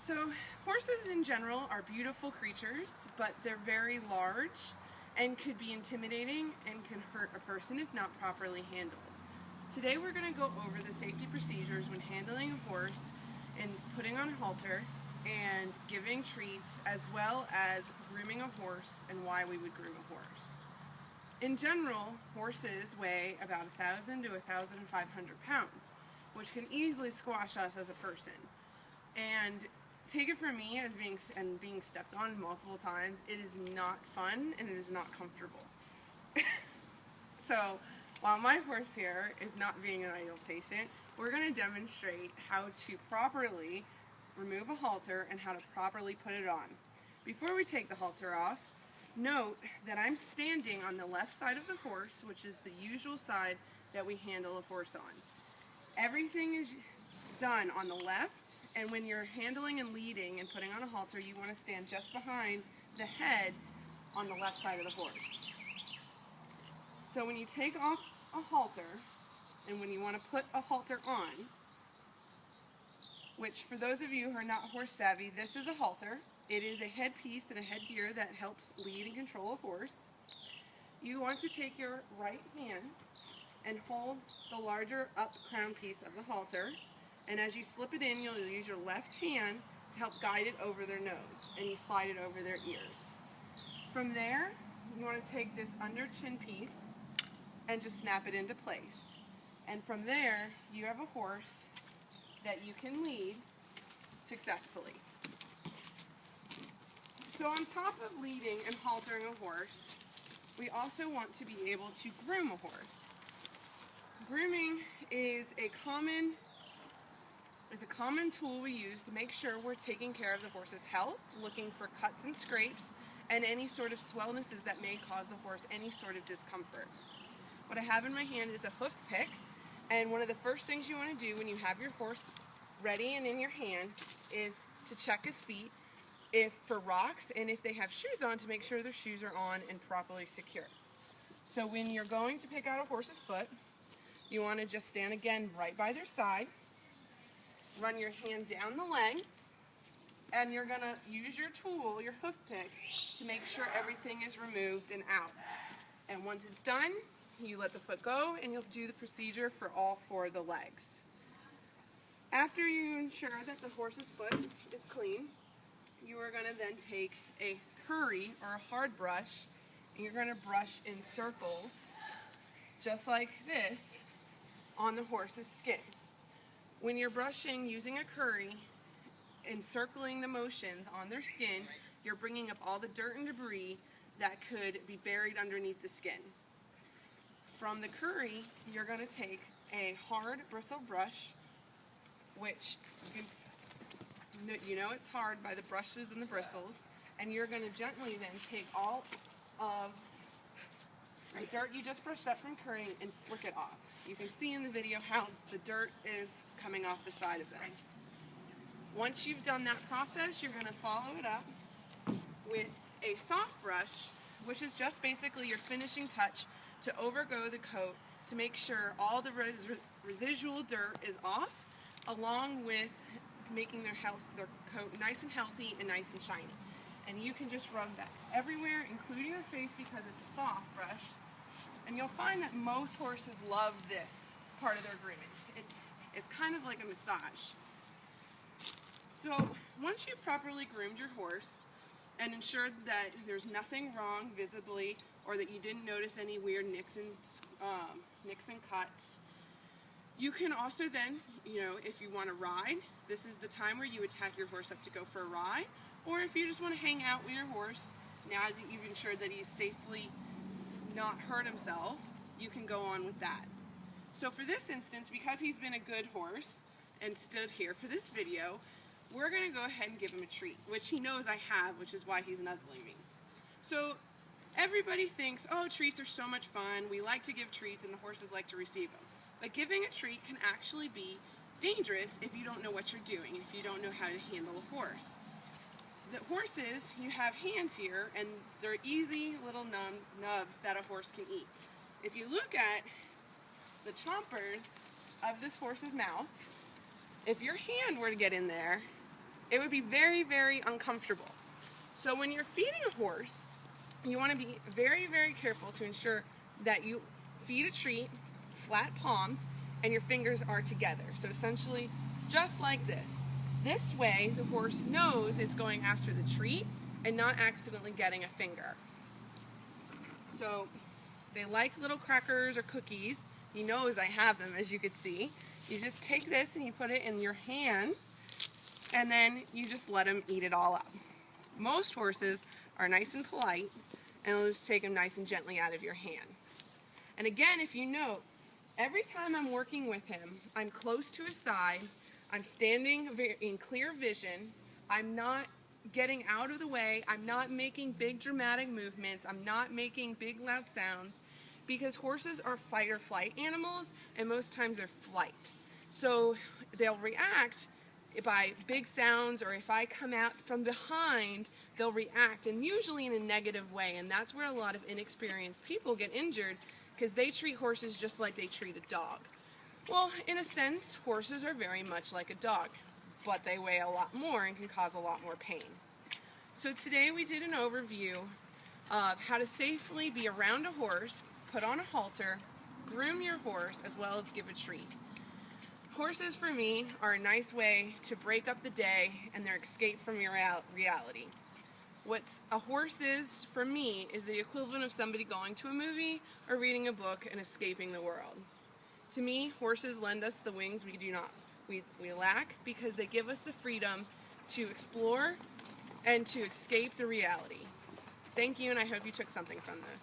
So horses in general are beautiful creatures, but they're very large and could be intimidating and can hurt a person if not properly handled. Today we're going to go over the safety procedures when handling a horse and putting on a halter and giving treats, as well as grooming a horse and why we would groom a horse. In general, horses weigh about 1,000 to 1,500 pounds, which can easily squash us as a person. And take it from me as being stepped on multiple times, it is not fun and it is not comfortable. So while my horse here is not being an ideal patient, we're going to demonstrate how to properly remove a halter and how to properly put it on. Before we take the halter off, note that I'm standing on the left side of the horse, which is the usual side that we handle a horse on. Everything is done on the left, and when you're handling and leading and putting on a halter, you want to stand just behind the head on the left side of the horse. So when you take off a halter, and when you want to put a halter on, which for those of you who are not horse savvy, this is a halter. It is a headpiece and a headgear that helps lead and control a horse. You want to take your right hand and hold the larger up crown piece of the halter, and as you slip it in, you'll use your left hand to help guide it over their nose, and you slide it over their ears. From there, you want to take this under chin piece and just snap it into place. And from there, you have a horse that you can lead successfully. So on top of leading and haltering a horse, we also want to be able to groom a horse. Grooming is a common tool we use to make sure we're taking care of the horse's health, looking for cuts and scrapes, and any sort of swellnesses that may cause the horse any sort of discomfort. What I have in my hand is a hoof pick, and one of the first things you want to do when you have your horse ready and in your hand is to check his feet for rocks, and if they have shoes on, to make sure their shoes are on and properly secure. So when you're going to pick out a horse's foot, you want to just stand again right by their side, run your hand down the leg, and you're going to use your tool, your hoof pick, to make sure everything is removed and out. And once it's done, you let the foot go, and you'll do the procedure for all four of the legs. After you ensure that the horse's foot is clean, you are going to then take a curry or a hard brush, and you're going to brush in circles, just like this, on the horse's skin. When you're brushing using a curry, encircling the motions on their skin, you're bringing up all the dirt and debris that could be buried underneath the skin. From the curry, you're going to take a hard bristle brush, which you know it's hard by the brushes and the bristles, and you're going to gently then take all of the dirt you just brushed up from currying and flick it off. You can see in the video how the dirt is coming off the side of them. Once you've done that process, you're going to follow it up with a soft brush, which is just basically your finishing touch to overgo the coat to make sure all the residual dirt is off, along with making their coat nice and healthy and nice and shiny. And you can just rub that everywhere, including your face, because it's a soft brush. And you'll find that most horses love this part of their grooming. It's kind of like a massage. So once you've properly groomed your horse and ensured that there's nothing wrong visibly, or that you didn't notice any weird nicks and cuts, you can also then, if you want to ride, this is the time where you would tack your horse up to go for a ride. Or if you just want to hang out with your horse, now that you've ensured that he's safely not hurt himself, you can go on with that. So for this instance, because he's been a good horse and stood here for this video, we're going to go ahead and give him a treat, which he knows I have, which is why he's nuzzling me. So everybody thinks, oh, treats are so much fun, we like to give treats and the horses like to receive them. But giving a treat can actually be dangerous if you don't know what you're doing, if you don't know how to handle a horse. The horses, you have hands here, and they're easy little nubs that a horse can eat. If you look at the chompers of this horse's mouth, if your hand were to get in there, it would be very, very uncomfortable. So when you're feeding a horse, you want to be very, very careful to ensure that you feed a treat flat palmed and your fingers are together. So essentially just like this. This way the horse knows it's going after the treat and not accidentally getting a finger. So they like little crackers or cookies. He knows I have them, as you could see. You just take this and you put it in your hand, and then you just let him eat it all up. Most horses are nice and polite, and they'll just take them nice and gently out of your hand. And again, if you note, every time I'm working with him, I'm close to his side, I'm standing in clear vision, I'm not getting out of the way, I'm not making big dramatic movements, I'm not making big loud sounds, because horses are fight or flight animals, and most times they're flight. So they'll react by big sounds, or if I come out from behind, they'll react, and usually in a negative way, and that's where a lot of inexperienced people get injured, because they treat horses just like they treat a dog. Well, in a sense, horses are very much like a dog, but they weigh a lot more and can cause a lot more pain. So today we did an overview of how to safely be around a horse, put on a halter, groom your horse, as well as give a treat. Horses, for me, are a nice way to break up the day and their escape from your reality. What a horse is, for me, is the equivalent of somebody going to a movie or reading a book and escaping the world. To me, horses lend us the wings we lack, because they give us the freedom to explore and to escape the reality. Thank you, and I hope you took something from this.